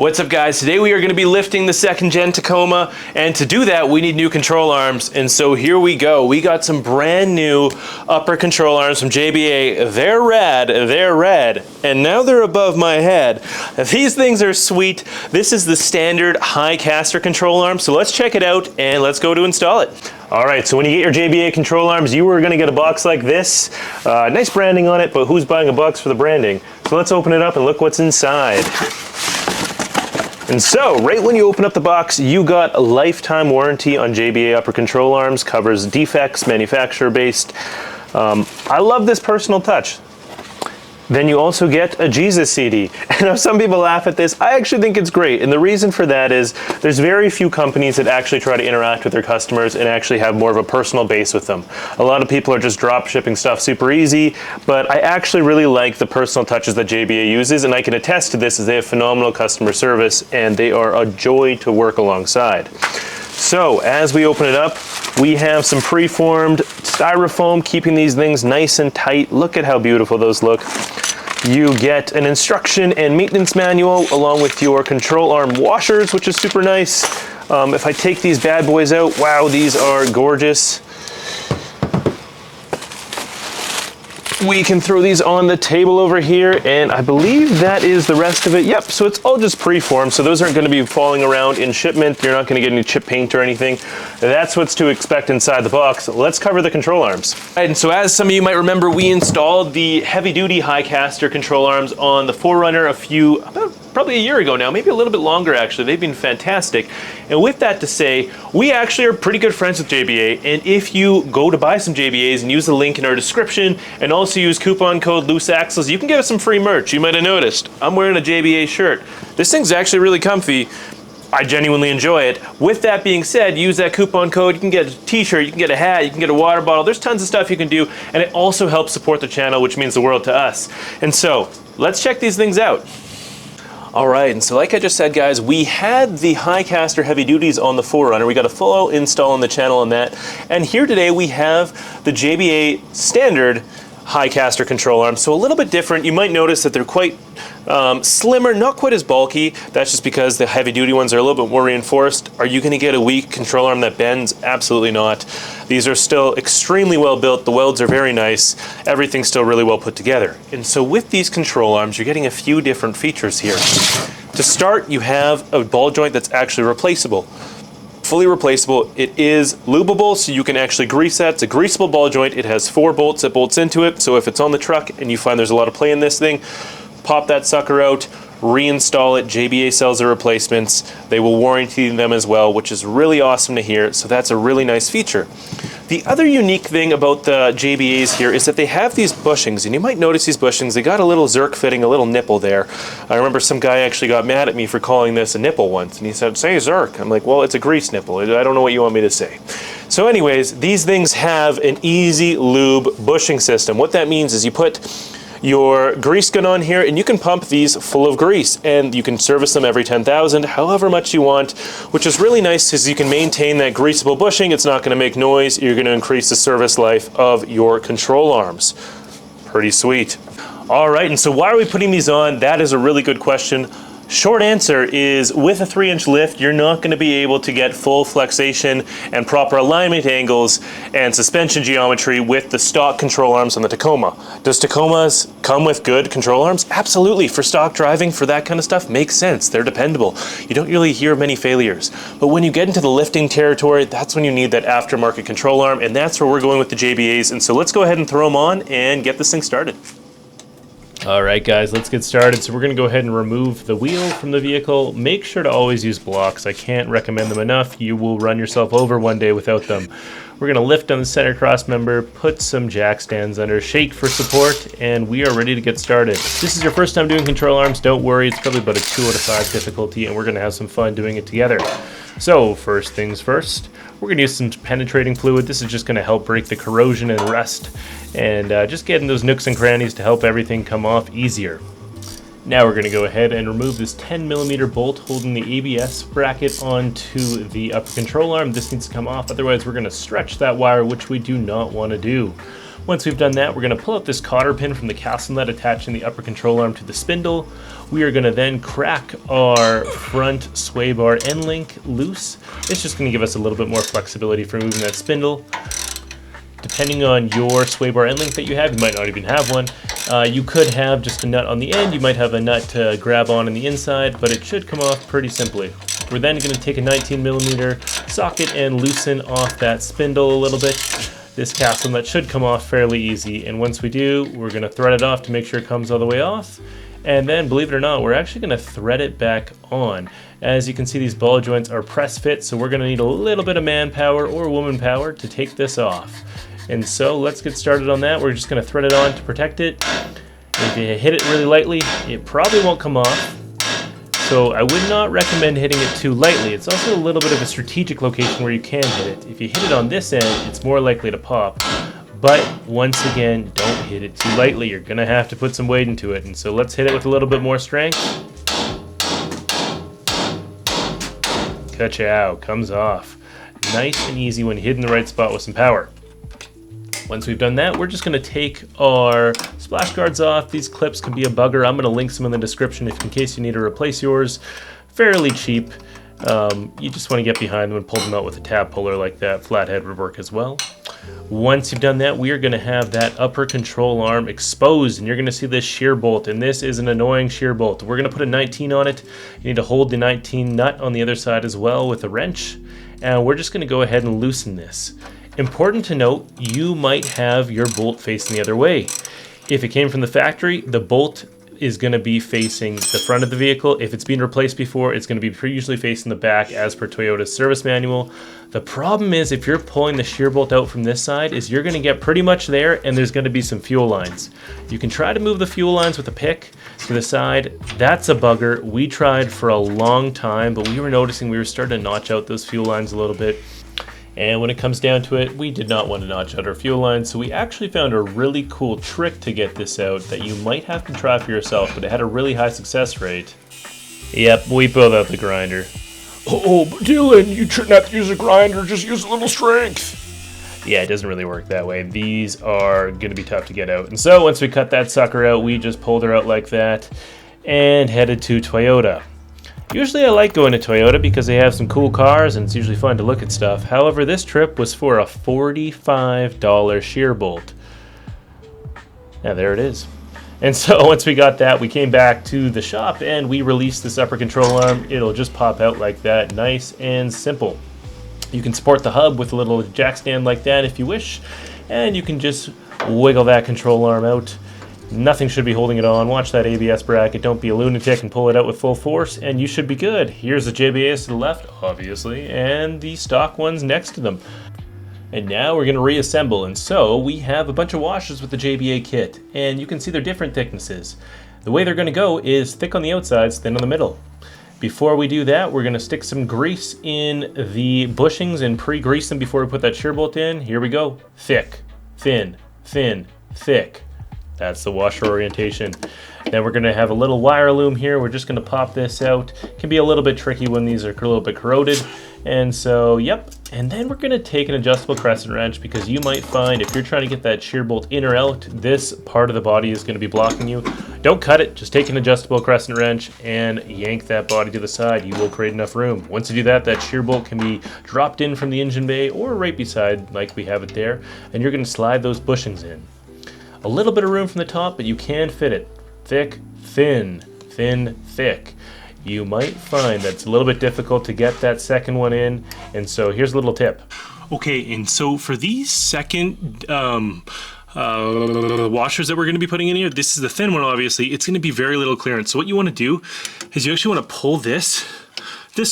What's up guys? Today we are going to be lifting the 2nd gen Tacoma, and to do that we need new control arms, and so here we go. We got some brand new upper control arms from JBA. They're rad, they're red, and now they're above my head. These things are sweet. This is the standard high caster control arm, so let's check it out and let's go to install it. Alright, so when you get your JBA control arms, you are going to get a box like this. Nice branding on it, but who's buying a box for the branding? So let's open it up and look what's inside. And so, right when you open up the box, you got a lifetime warranty on JBA upper control arms, covers defects, manufacturer-based. I love this personal touch. Then you also get a Jesus CD. And now some people laugh at this. I actually think it's great. And the reason for that is there's very few companies that actually try to interact with their customers and actually have more of a personal base with them. A lot of people are just drop shipping stuff super easy, but I actually really like the personal touches that JBA uses, and I can attest to this as they have phenomenal customer service and they are a joy to work alongside. So as we open it up, we have some preformed styrofoam keeping these things nice and tight. Look at how beautiful those look. You get an instruction and maintenance manual along with your control arm washers, which is super nice. If I take these bad boys out, wow, these are gorgeous. We can throw these on the table over here, and I believe that is the rest of it. Yep, so it's all just preformed, so those aren't going to be falling around in shipment. You're not going to get any chip paint or anything. That's what's to expect inside the box. Let's cover the control arms. And so as some of you might remember, we installed the heavy-duty high caster control arms on the 4Runner probably a year ago now, maybe a little bit longer actually. They've been fantastic. And with that to say, we actually are pretty good friends with JBA, and if you go to buy some JBAs and use the link in our description and also use coupon code LooseAxles, you can get us some free merch. You might have noticed. I'm wearing a JBA shirt. This thing's actually really comfy. I genuinely enjoy it. With that being said, use that coupon code. You can get a t-shirt, you can get a hat, you can get a water bottle. There's tons of stuff you can do, and it also helps support the channel, which means the world to us. And so, let's check these things out. Alright, and so like I just said guys, we had the high caster heavy duties on the 4Runner. We got a full install on the channel on that. And here today we have the JBA standard high caster control arm. So a little bit different. You might notice that they're quite slimmer, not quite as bulky. That's just because the heavy duty ones are a little bit more reinforced. Are you going to get a weak control arm that bends? Absolutely not. These are still extremely well built. The welds are very nice. Everything's still really well put together. And so with these control arms, you're getting a few different features here. To start, you have a ball joint that's actually replaceable. Fully replaceable. It is lubable, so you can actually grease that. It's a greasable ball joint. It has 4 bolts that bolts into it, so if it's on the truck and you find there's a lot of play in this thing, pop that sucker out, reinstall it. JBA sells the replacements. They will warranty them as well, which is really awesome to hear, so that's a really nice feature. The other unique thing about the JBAs here is that they have these bushings, and you might notice these bushings, they got a little zerk fitting, a little nipple there. I remember some guy actually got mad at me for calling this a nipple once, and he said, say zerk. I'm like, well, it's a grease nipple. I don't know what you want me to say. So anyways, these things have an easy lube bushing system. What that means is you put your grease gun on here and you can pump these full of grease, and you can service them every 10,000, however much you want, which is really nice because you can maintain that greasable bushing. It's not going to make noise. You're going to increase the service life of your control arms. Pretty sweet. All right, and so why are we putting these on? That is a really good question. Short answer is with a 3-inch lift, you're not going to be able to get full flexation and proper alignment angles and suspension geometry with the stock control arms on the Tacoma. Does Tacomas come with good control arms? Absolutely. For stock driving, for that kind of stuff, makes sense. They're dependable. You don't really hear many failures. But when you get into the lifting territory, that's when you need that aftermarket control arm, and that's where we're going with the JBAs. And so let's go ahead and throw them on and get this thing started. Alright guys, let's get started. So we're going to go ahead and remove the wheel from the vehicle. Make sure to always use blocks. I can't recommend them enough. You will run yourself over one day without them. We're going to lift on the center cross member, put some jack stands under, shake for support, and we are ready to get started. If this is your first time doing control arms, don't worry. It's probably about a 2 out of 5 difficulty, and we're going to have some fun doing it together. So first things first, we're going to use some penetrating fluid. This is just going to help break the corrosion and rust, and just get in those nooks and crannies to help everything come off easier. Now we're going to go ahead and remove this 10mm bolt holding the ABS bracket onto the upper control arm. This needs to come off, otherwise we're going to stretch that wire, which we do not want to do. Once we've done that, we're going to pull out this cotter pin from the castle nut attaching the upper control arm to the spindle. We are going to then crack our front sway bar end link loose. It's just going to give us a little bit more flexibility for moving that spindle. Depending on your sway bar end link that you have, you might not even have one. You could have just a nut on the end. You might have a nut to grab on the inside, but it should come off pretty simply. We're then going to take a 19mm socket and loosen off that spindle a little bit. This castle nut should come off fairly easy, and once we do, we're going to thread it off to make sure it comes all the way off. And then, believe it or not, we're actually going to thread it back on. As you can see, these ball joints are press fit, so we're going to need a little bit of manpower or woman power to take this off. And so let's get started on that. We're just going to thread it on to protect it. If you hit it really lightly, it probably won't come off. So I would not recommend hitting it too lightly. It's also a little bit of a strategic location where you can hit it. If you hit it on this end, it's more likely to pop. But once again, don't hit it too lightly. You're going to have to put some weight into it. And so let's hit it with a little bit more strength. Ka-chow, comes off. Nice and easy when you hit in the right spot with some power. Once we've done that, we're just going to take our splash guards off. These clips can be a bugger. I'm going to link some in the description in case you need to replace yours. Fairly cheap. You just want to get behind them and pull them out with a tab puller like that. Flathead would work as well. Once you've done that, we are going to have that upper control arm exposed, and you're going to see this shear bolt, and this is an annoying shear bolt. We're going to put a 19 on it. You need to hold the 19 nut on the other side as well with a wrench, and we're just going to go ahead and loosen this. Important to note, you might have your bolt facing the other way. If it came from the factory, the bolt is going to be facing the front of the vehicle. If it's been replaced before, it's going to be usually facing the back as per Toyota's service manual. The problem is if you're pulling the shear bolt out from this side is you're going to get pretty much there and there's going to be some fuel lines. You can try to move the fuel lines with a pick to the side. That's a bugger. We tried for a long time, but we were noticing we were starting to notch out those fuel lines a little bit. And when it comes down to it, we did not want to notch out our fuel lines, so we actually found a really cool trick to get this out that you might have to try for yourself, but it had a really high success rate. Yep, we pulled out the grinder. Oh, but Dylan, you shouldn't have to use a grinder, just use a little strength. Yeah, it doesn't really work that way. These are going to be tough to get out. And so once we cut that sucker out, we just pulled her out like that and headed to Toyota. Usually I like going to Toyota because they have some cool cars and it's usually fun to look at stuff. However, this trip was for a $45 shear bolt. Yeah, there it is. And so once we got that, we came back to the shop and we released this upper control arm. It'll just pop out like that, nice and simple. You can support the hub with a little jack stand like that if you wish, and you can just wiggle that control arm out. Nothing should be holding it on. Watch that ABS bracket. Don't be a lunatic and pull it out with full force, and you should be good. Here's the JBAs to the left, obviously, and the stock ones next to them. And now we're going to reassemble, and so we have a bunch of washers with the JBA kit, and you can see they're different thicknesses. The way they're going to go is thick on the outsides, thin on the middle. Before we do that, we're going to stick some grease in the bushings and pre-grease them before we put that shear bolt in. Here we go. Thick, thin, thin, thick. That's the washer orientation. Then we're going to have a little wire loom here. We're just going to pop this out. It can be a little bit tricky when these are a little bit corroded. And so, yep. And then we're going to take an adjustable crescent wrench because you might find if you're trying to get that shear bolt in or out, this part of the body is going to be blocking you. Don't cut it. Just take an adjustable crescent wrench and yank that body to the side. You will create enough room. Once you do that, that shear bolt can be dropped in from the engine bay or right beside like we have it there. And you're going to slide those bushings in. A little bit of room from the top, but you can fit it. Thick, thin, thin, thick. You might find that it's a little bit difficult to get that second one in, and so here's a little tip. Okay, and so for these second washers that we're going to be putting in here, this is the thin one obviously, it's going to be very little clearance. So what you want to do is you actually want to pull this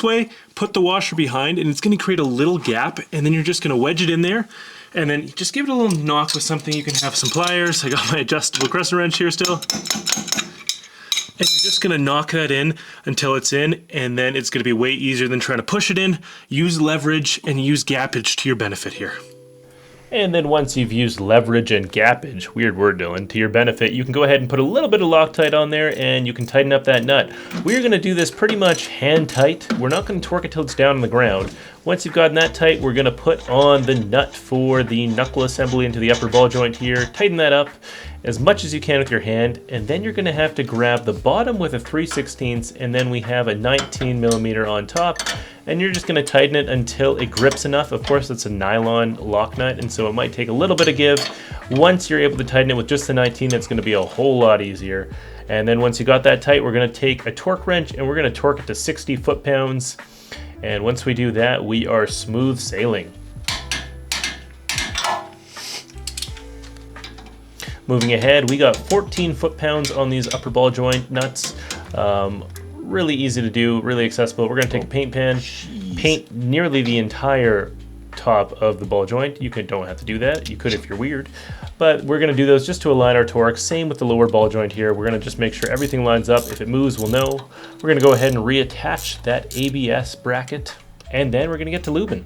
way, put the washer behind, and it's going to create a little gap, and then you're just going to wedge it in there. And then just give it a little knock with something. You can have some pliers. I got my adjustable crescent wrench here still. And you're just going to knock that in until it's in, and then it's going to be way easier than trying to push it in. Use leverage and use gappage to your benefit here. And then once you've used leverage and gappage, weird word Dylan, to your benefit, you can go ahead and put a little bit of Loctite on there and you can tighten up that nut. We're going to do this pretty much hand tight. We're not going to torque it till it's down on the ground. Once you've gotten that tight, we're going to put on the nut for the knuckle assembly into the upper ball joint here. Tighten that up as much as you can with your hand, and then you're going to have to grab the bottom with a 3/16, and then we have a 19mm on top, and you're just going to tighten it until it grips enough. Of course, it's a nylon lock nut, and so it might take a little bit of give. Once you're able to tighten it with just the 19, it's going to be a whole lot easier. And then once you got that tight, we're going to take a torque wrench and we're going to torque it to 60 foot-pounds. And once we do that, we are smooth sailing. Moving ahead, we got 14 foot-pounds on these upper ball joint nuts. Really easy to do, really accessible. We're going to take a paint pen, paint nearly the entire top of the ball joint. You don't have to do that. You could if you're weird. But we're going to do those just to align our torque. Same with the lower ball joint here. We're going to just make sure everything lines up. If it moves, we'll know. We're going to go ahead and reattach that ABS bracket, and then we're going to get to lubing.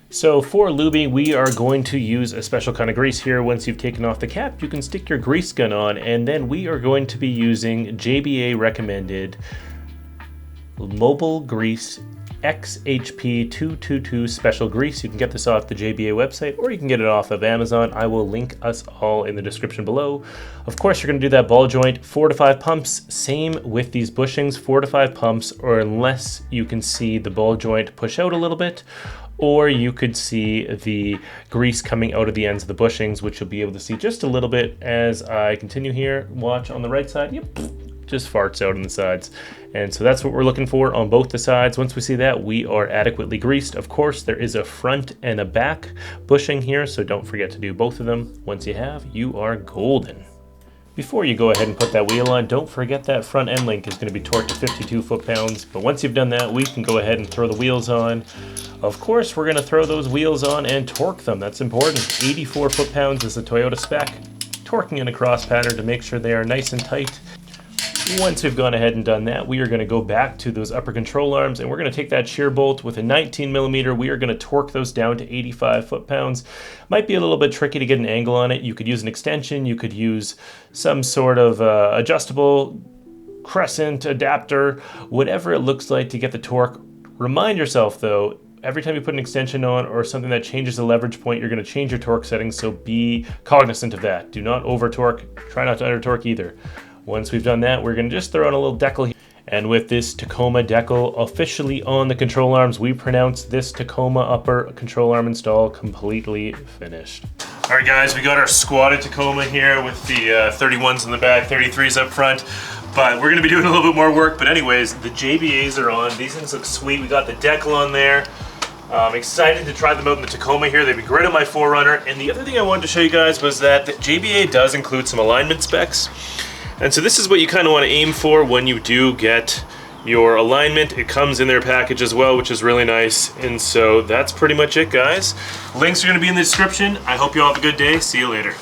So for lubing, we are going to use a special kind of grease here. Once you've taken off the cap, you can stick your grease gun on, and then we are going to be using JBA recommended Mobile Grease XHP 222 special grease. You can get this off the JBA website, or you can get it off of Amazon. I will link us all in the description below. Of course, you're going to do that ball joint 4 to 5 pumps. Same with these bushings, 4 to 5 pumps, or unless you can see the ball joint push out a little bit, or you could see the grease coming out of the ends of the bushings, which you'll be able to see just a little bit as I continue here. Watch on the right side. Yep, just farts out on the sides. And so that's what we're looking for on both the sides. Once we see that, we are adequately greased. Of course, there is a front and a back bushing here, so don't forget to do both of them. Once you have, you are golden. Before you go ahead and put that wheel on, don't forget that front end link is going to be torqued to 52 foot-pounds. But once you've done that, we can go ahead and throw the wheels on. Of course, we're going to throw those wheels on and torque them. That's important. 84 foot-pounds is the Toyota spec. Torquing in a cross pattern to make sure they are nice and tight. Once we've gone ahead and done that, we are going to go back to those upper control arms, and we're going to take that shear bolt with a 19mm. We are going to torque those down to 85 foot-pounds. Might be a little bit tricky to get an angle on it. You could use an extension. You could use some sort of adjustable crescent adapter, whatever it looks like to get the torque. Remind yourself, though, every time you put an extension on or something that changes the leverage point, you're going to change your torque settings, so be cognizant of that. Do not over-torque. Try not to under-torque either. Once we've done that, we're going to just throw in a little decal here. And with this Tacoma decal officially on the control arms, we pronounce this Tacoma upper control arm install completely finished. All right, guys, we got our squatted Tacoma here with the 31s in the back, 33s up front. But we're going to be doing a little bit more work. But anyways, the JBAs are on. These things look sweet. We got the decal on there. I'm excited to try them out in the Tacoma here. They'd be great on my 4Runner. And the other thing I wanted to show you guys was that the JBA does include some alignment specs. And so this is what you kind of want to aim for when you do get your alignment. It comes in their package as well, which is really nice. And so that's pretty much it, guys. Links are going to be in the description. I hope you all have a good day. See you later.